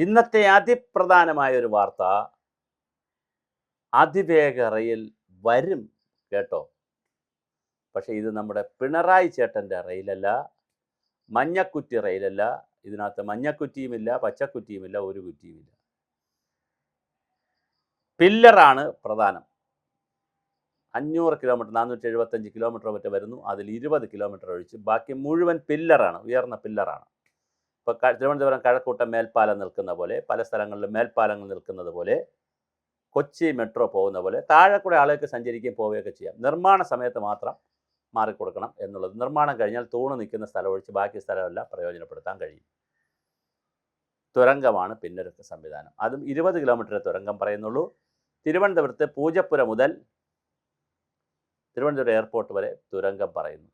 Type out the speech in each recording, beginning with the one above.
ഇന്നത്തെ അതിപ്രധാനമായ ഒരു വാർത്ത, അതിവേഗ റെയിൽ വരും കേട്ടോ. പക്ഷേ ഇത് നമ്മുടെ പിണറായി ചേട്ടൻ്റെ റെയിലല്ല, മഞ്ഞക്കുറ്റി റെയിലല്ല. ഇതിനകത്ത് മഞ്ഞക്കുറ്റിയുമില്ല, പച്ചക്കുറ്റിയുമില്ല, ഒരു കുറ്റിയുമില്ല. പില്ലറാണ് പ്രധാനം. 500 കിലോമീറ്റർ, 475 കിലോമീറ്റർ മറ്റേ വരുന്നു. അതിൽ 20 കിലോമീറ്റർ ഒഴിച്ച് ബാക്കി മുഴുവൻ പില്ലറാണ്, ഉയർന്ന പില്ലറാണ്. ഇപ്പോൾ തിരുവനന്തപുരം കഴക്കൂട്ടം മേൽപ്പാലം നിൽക്കുന്ന പോലെ, പല സ്ഥലങ്ങളിലും മേൽപ്പാലങ്ങൾ നിൽക്കുന്നത് പോലെ, കൊച്ചി മെട്രോ പോകുന്ന പോലെ താഴെ കൂടെ ആളുകൾക്ക് സഞ്ചരിക്കുകയും പോവുകയൊക്കെ ചെയ്യാം. നിർമ്മാണ സമയത്ത് മാത്രം മാറിക്കൊടുക്കണം എന്നുള്ളത്. നിർമ്മാണം കഴിഞ്ഞാൽ തൂണ് നിൽക്കുന്ന സ്ഥലം ഒഴിച്ച് ബാക്കി സ്ഥലമെല്ലാം പ്രയോജനപ്പെടുത്താൻ കഴിയും. തുരങ്കമാണ് പിന്നൊരു സംവിധാനം. അതും 20 കിലോമീറ്റർ തുരങ്കം പറയുന്നുള്ളൂ. തിരുവനന്തപുരത്ത് പൂജപ്പുര മുതൽ തിരുവനന്തപുരം എയർപോർട്ട് വരെ തുരങ്കം പറയുന്നു.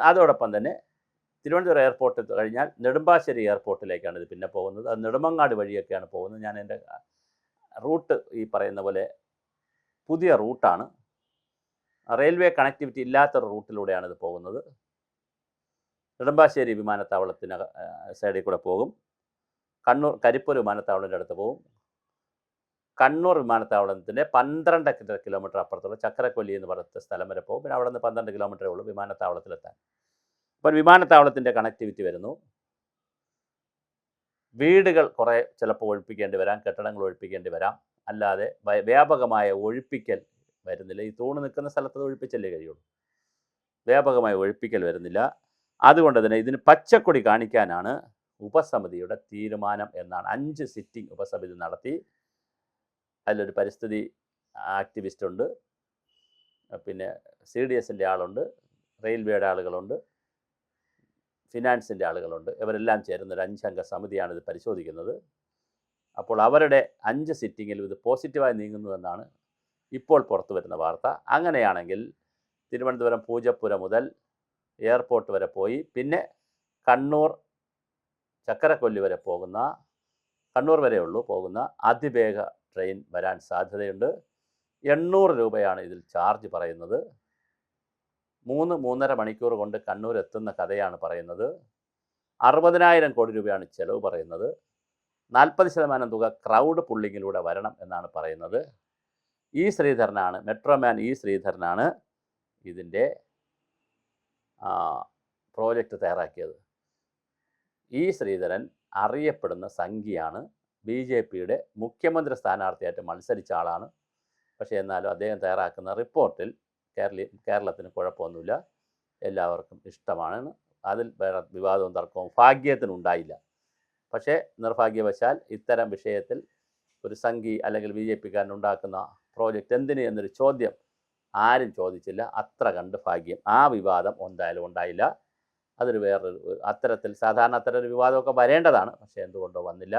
അതോടൊപ്പം തന്നെ തിരുവനന്തപുരം എയർപോർട്ട് കഴിഞ്ഞാൽ നെടുമ്പാശ്ശേരി എയർപോർട്ടിലേക്കാണ് ഇത് പിന്നെ പോകുന്നത്. അത് നെടുമങ്ങാട് വഴിയൊക്കെയാണ് പോകുന്നത്. ഞാൻ എൻ്റെ റൂട്ട് ഈ പറയുന്ന പോലെ പുതിയ റൂട്ടാണ്. റെയിൽവേ കണക്ടിവിറ്റി ഇല്ലാത്തൊരു റൂട്ടിലൂടെയാണ് ഇത് പോകുന്നത്. നെടുമ്പാശ്ശേരി വിമാനത്താവളത്തിന് സൈഡിൽ കൂടെ പോകും. കണ്ണൂർ കരിപ്പൂർ വിമാനത്താവളത്തിൻ്റെ അടുത്ത് പോകും. കണ്ണൂർ വിമാനത്താവളത്തിൻ്റെ 12 കിലോമീറ്റർ അപ്പുറത്തുള്ള ചക്കരക്കൊല്ലി എന്ന് പറയുന്ന സ്ഥലം വരെ പോകും. പിന്നെ അവിടെ നിന്ന് 12 കിലോമീറ്ററേ ഉള്ളൂ വിമാനത്താവളത്തിലെത്താൻ. അപ്പോൾ വിമാനത്താവളത്തിൻ്റെ കണക്ടിവിറ്റി വരുന്നു. വീടുകൾ കുറേ ചിലപ്പോൾ ഒഴിപ്പിക്കേണ്ടി വരാം, കെട്ടിടങ്ങൾ ഒഴിപ്പിക്കേണ്ടി വരാം. അല്ലാതെ വ്യാപകമായ ഒഴിപ്പിക്കൽ വരുന്നില്ല. ഈ തൂണ് നിൽക്കുന്ന സ്ഥലത്ത് ഒഴിപ്പിച്ചല്ലേ കഴിയുള്ളൂ. വ്യാപകമായ ഒഴിപ്പിക്കൽ വരുന്നില്ല. അതുകൊണ്ട് തന്നെ ഇതിന് പച്ചക്കൊടി കാണിക്കാനാണ് ഉപസമിതിയുടെ തീരുമാനം എന്നാണ്. 5 സിറ്റിംഗ് ഉപസമിതി നടത്തി. അതിലൊരു പരിസ്ഥിതി ആക്ടിവിസ്റ്റ് ഉണ്ട്, പിന്നെ CDSൻ്റെ ആളുണ്ട്, റെയിൽവേയുടെ ആളുകളുണ്ട്, ഫിനാൻസിൻ്റെ ആളുകളുണ്ട്. ഇവരെല്ലാം ചേരുന്ന ഒരു 5 അംഗ സമിതിയാണ് ഇത് പരിശോധിക്കുന്നത്. അപ്പോൾ അവരുടെ 5 സിറ്റിങ്ങിലും ഇത് പോസിറ്റീവായി നീങ്ങുന്നു എന്നാണ് ഇപ്പോൾ പുറത്തു വരുന്ന വാർത്ത. അങ്ങനെയാണെങ്കിൽ തിരുവനന്തപുരം പൂജപ്പുര മുതൽ എയർപോർട്ട് വരെ പോയി പിന്നെ കണ്ണൂർ ചക്കരക്കൊല്ലി വരെ പോകുന്ന, കണ്ണൂർ വരെയുള്ളൂ പോകുന്ന അതിവേഗ ട്രെയിൻ വരാൻ സാധ്യതയുണ്ട്. 800 രൂപയാണ് ഇതിൽ ചാർജ് പറയുന്നത്. 3-3.5 മണിക്കൂർ കൊണ്ട് കണ്ണൂർ എത്തുന്ന കഥയാണ് പറയുന്നത്. 60,000 കോടി രൂപയാണ് ചെലവ് പറയുന്നത്. 40% തുക ക്രൗഡ് പുള്ളിങ്ങിലൂടെ വരണം എന്നാണ് പറയുന്നത്. ശ്രീധരനാണ്, മെട്രോമാൻ ശ്രീധരനാണ് ഇതിൻ്റെ പ്രോജക്റ്റ് തയ്യാറാക്കിയത്. ശ്രീധരൻ അറിയപ്പെടുന്ന സംഖ്യയാണ്. BJPയുടെ മുഖ്യമന്ത്രി സ്ഥാനാർത്ഥിയായിട്ട് മത്സരിച്ച ആളാണ്. പക്ഷേ എന്നാലും അദ്ദേഹം തയ്യാറാക്കുന്ന റിപ്പോർട്ടിൽ കേരളത്തിന് കുഴപ്പമൊന്നുമില്ല, എല്ലാവർക്കും ഇഷ്ടമാണ്. അതിൽ വേറെ വിവാദവും തർക്കവും ഭാഗ്യത്തിനുണ്ടായില്ല. പക്ഷേ നിർഭാഗ്യവശാൽ ഇത്തരം വിഷയത്തിൽ ഒരു സംഘി അല്ലെങ്കിൽ BJPക്കാരനുണ്ടാക്കുന്ന പ്രോജക്റ്റ് എന്തിന് എന്നൊരു ചോദ്യം ആരും ചോദിച്ചില്ല. അത്ര കണ്ട് ഭാഗ്യം. ആ വിവാദം എന്തായാലും ഉണ്ടായില്ല. അതൊരു വേറൊരു അത്തരത്തിൽ സാധാരണ അത്തരൊരു വിവാദമൊക്കെ വരേണ്ടതാണ്, പക്ഷേ എന്തുകൊണ്ടോ വന്നില്ല.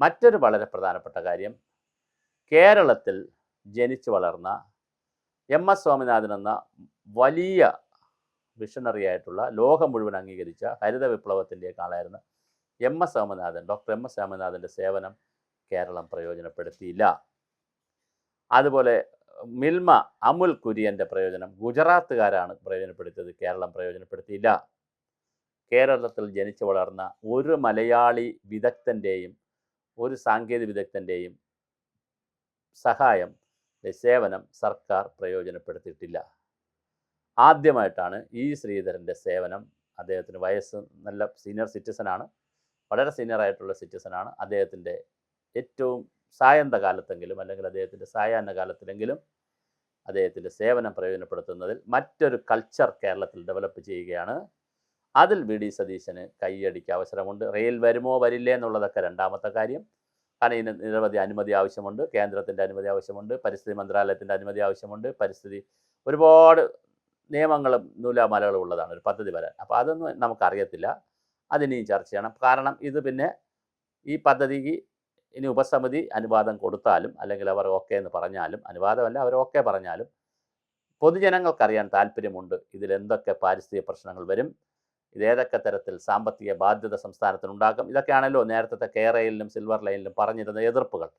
മറ്റൊരു വളരെ പ്രധാനപ്പെട്ട കാര്യം, കേരളത്തിൽ ജനിച്ചു വളർന്ന MS സ്വാമിനാഥൻ എന്ന വലിയ വിഷണറി ആയിട്ടുള്ള, ലോകം മുഴുവൻ അംഗീകരിച്ച ഹരിത വിപ്ലവത്തിൻ്റെയൊക്കെ ആളായിരുന്ന ഡോക്ടർ MS സ്വാമിനാഥൻ്റെ സേവനം കേരളം പ്രയോജനപ്പെടുത്തിയില്ല. അതുപോലെ മിൽമ അമുൽ കുര്യൻ്റെ പ്രയോജനം ഗുജറാത്തുകാരാണ് പ്രയോജനപ്പെടുത്തിയത്, കേരളം പ്രയോജനപ്പെടുത്തിയില്ല. കേരളത്തിൽ ജനിച്ചു വളർന്ന ഒരു മലയാളി വിദഗ്ധൻ്റെയും ഒരു സാങ്കേതിക വിദഗ്ധൻ്റെയും സഹായം, സേവനം സർക്കാർ പ്രയോജനപ്പെടുത്തിയിട്ടില്ല. ആദ്യമായിട്ടാണ് ശ്രീധരൻ്റെ സേവനം. അദ്ദേഹത്തിന് വയസ്സ് നല്ല സീനിയർ സിറ്റിസനാണ്, വളരെ സീനിയറായിട്ടുള്ള സിറ്റിസനാണ്. അദ്ദേഹത്തിൻ്റെ ഏറ്റവും സായന്ത കാലത്തെങ്കിലും അല്ലെങ്കിൽ അദ്ദേഹത്തിൻ്റെ സായാഹ്ന കാലത്തിലെങ്കിലും അദ്ദേഹത്തിൻ്റെ സേവനം പ്രയോജനപ്പെടുത്തുന്നതിൽ മറ്റൊരു കൾച്ചർ കേരളത്തിൽ ഡെവലപ്പ് ചെയ്യുകയാണ്. അതിൽ VD സതീശന് കൈയടിക്ക് അവസരമുണ്ട്. റെയിൽ വരുമോ വരില്ലേ എന്നുള്ളതൊക്കെ രണ്ടാമത്തെ കാര്യം. കാരണം ഇതിന് നിരവധി അനുമതി ആവശ്യമുണ്ട്. കേന്ദ്രത്തിൻ്റെ അനുമതി ആവശ്യമുണ്ട്, പരിസ്ഥിതി മന്ത്രാലയത്തിൻ്റെ അനുമതി ആവശ്യമുണ്ട്. ഒരുപാട് നിയമങ്ങളും നൂലാമാലകളും ഉള്ളതാണ് ഒരു പദ്ധതി വരാൻ. അപ്പോൾ അതൊന്നും നമുക്കറിയത്തില്ല, അതിനെയും ചർച്ച ചെയ്യണം. കാരണം ഇത് പിന്നെ ഈ പദ്ധതിക്ക് ഇനി ഉപസമിതി അനുവാദം കൊടുത്താലും അല്ലെങ്കിൽ അവർ ഓക്കെ എന്ന് പറഞ്ഞാലും, അനുവാദമല്ല അവർ ഓക്കെ പറഞ്ഞാലും, പൊതുജനങ്ങൾക്കറിയാൻ താല്പര്യമുണ്ട് ഇതിലെന്തൊക്കെ പാരിസ്ഥിതിക പ്രശ്നങ്ങൾ വരും, ഇതേതൊക്കെ തരത്തിൽ സാമ്പത്തിക ബാധ്യത സംസ്ഥാനത്തിനുണ്ടാക്കും. ഇതൊക്കെയാണല്ലോ നേരത്തെ കെയറയിലും സിൽവർ ലൈനിലും പറഞ്ഞിരുന്ന എതിർപ്പുകൾ.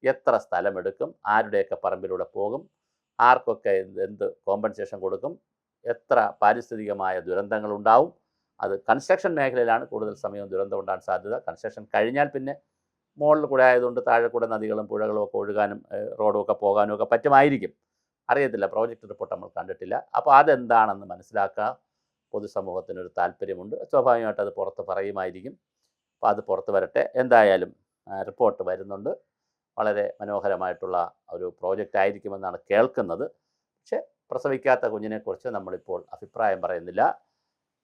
എത്ര സ്ഥലമെടുക്കും, ആരുടെയൊക്കെ പറമ്പിലൂടെ പോകും, ആർക്കൊക്കെ എന്ത് കോമ്പൻസേഷൻ കൊടുക്കും, എത്ര പാരിസ്ഥിതികമായ ദുരന്തങ്ങളുണ്ടാവും, അത് കൺസ്ട്രക്ഷൻ മേഖലയിലാണ് കൂടുതൽ സമയം ദുരന്തം ഉണ്ടാകാൻ സാധ്യത. കൺസ്ട്രക്ഷൻ കഴിഞ്ഞാൽ പിന്നെ മുകളിൽ കൂടെ ആയതുകൊണ്ട് താഴെ കൂടെ നദികളും പുഴകളും ഒക്കെ ഒഴുകാനും റോഡും ഒക്കെ പോകാനും ഒക്കെ പറ്റുമായിരിക്കും. അറിയത്തില്ല, പ്രോജക്റ്റ് റിപ്പോർട്ട് നമ്മൾ കണ്ടിട്ടില്ല. അപ്പോൾ അതെന്താണെന്ന് മനസ്സിലാക്കാൻ പൊതുസമൂഹത്തിനൊരു താല്പര്യമുണ്ട്. സ്വാഭാവികമായിട്ട് അത് പുറത്ത് പറയുമായിരിക്കും. അപ്പോൾ അത് പുറത്ത് വരട്ടെ. എന്തായാലും റിപ്പോർട്ട് വരുന്നുണ്ട്. വളരെ മനോഹരമായിട്ടുള്ള ഒരു പ്രോജക്റ്റ് ആയിരിക്കുമെന്നാണ് കേൾക്കുന്നത്. പക്ഷേ പ്രസവിക്കാത്ത കുഞ്ഞിനെക്കുറിച്ച് നമ്മളിപ്പോൾ അഭിപ്രായം പറയുന്നില്ല.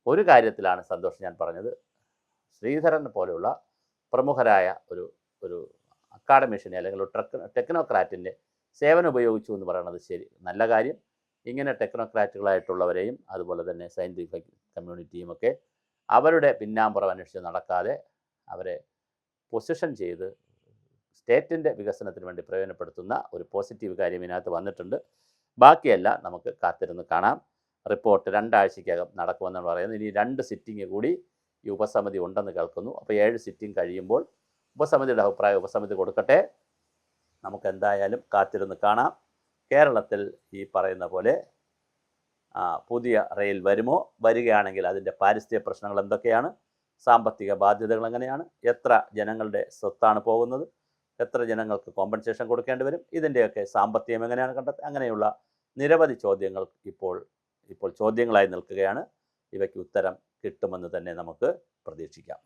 ഒരു കാര്യത്തിലാണ് സന്തോഷം ഞാൻ പറഞ്ഞത്, ശ്രീധരൻ പോലെയുള്ള പ്രമുഖരായ ഒരു ഒരു അക്കാഡമിഷ്യനെ അല്ലെങ്കിൽ ഒരു ടെക്നോക്രാറ്റിൻ്റെ സേവനം ഉപയോഗിച്ചു എന്ന് പറയുന്നത് ശരി, നല്ല കാര്യം. ഇങ്ങനെ ടെക്നോക്രാറ്റുകളായിട്ടുള്ളവരെയും അതുപോലെ തന്നെ സയൻറ്റിഫിക് കമ്മ്യൂണിറ്റിയുമൊക്കെ അവരുടെ പിന്നാമ്പുറം അന്വേഷിച്ച് നടക്കാതെ അവരെ പൊസിഷൻ ചെയ്ത് സ്റ്റേറ്റിൻ്റെ വികസനത്തിന് വേണ്ടി പ്രയോജനപ്പെടുത്തുന്ന ഒരു പോസിറ്റീവ് കാര്യം ഇതിനകത്ത് വന്നിട്ടുണ്ട്. ബാക്കിയെല്ലാം നമുക്ക് കാത്തിരുന്ന് കാണാം. റിപ്പോർട്ട് 2 ആഴ്ചയ്ക്കകം നടക്കുമെന്നാണ് പറയുന്നത്. ഇനി 2 സിറ്റിംഗ് കൂടി ഈ ഉപസമിതി ഉണ്ടെന്ന് കേൾക്കുന്നു. അപ്പോൾ 7 സിറ്റിംഗ് കഴിയുമ്പോൾ ഉപസമിതിയുടെ അഭിപ്രായം ഉപസമിതി കൊടുക്കട്ടെ. നമുക്ക് എന്തായാലും കാത്തിരുന്ന് കാണാം. കേരളത്തിൽ ഈ പറയുന്ന പോലെ പുതിയ റെയിൽ വരുമോ? വരികയാണെങ്കിൽ അതിൻ്റെ പാരിസ്ഥിതിക പ്രശ്നങ്ങൾ എന്തൊക്കെയാണ്? സാമ്പത്തിക ബാധ്യതകൾ എങ്ങനെയാണ്? എത്ര ജനങ്ങളുടെ സ്വത്താണ് പോകുന്നത്? എത്ര ജനങ്ങൾക്ക് കോമ്പൻസേഷൻ കൊടുക്കേണ്ടി വരും? ഇതിൻ്റെയൊക്കെ സാമ്പത്തികം എങ്ങനെയാണ് കണ്ടെത്തുക? അങ്ങനെയുള്ള നിരവധി ചോദ്യങ്ങൾ ഇപ്പോൾ ചോദ്യങ്ങളായി നിൽക്കുകയാണ്. ഇവയ്ക്ക് ഉത്തരം കിട്ടുമെന്ന് തന്നെ നമുക്ക് പ്രതീക്ഷിക്കാം.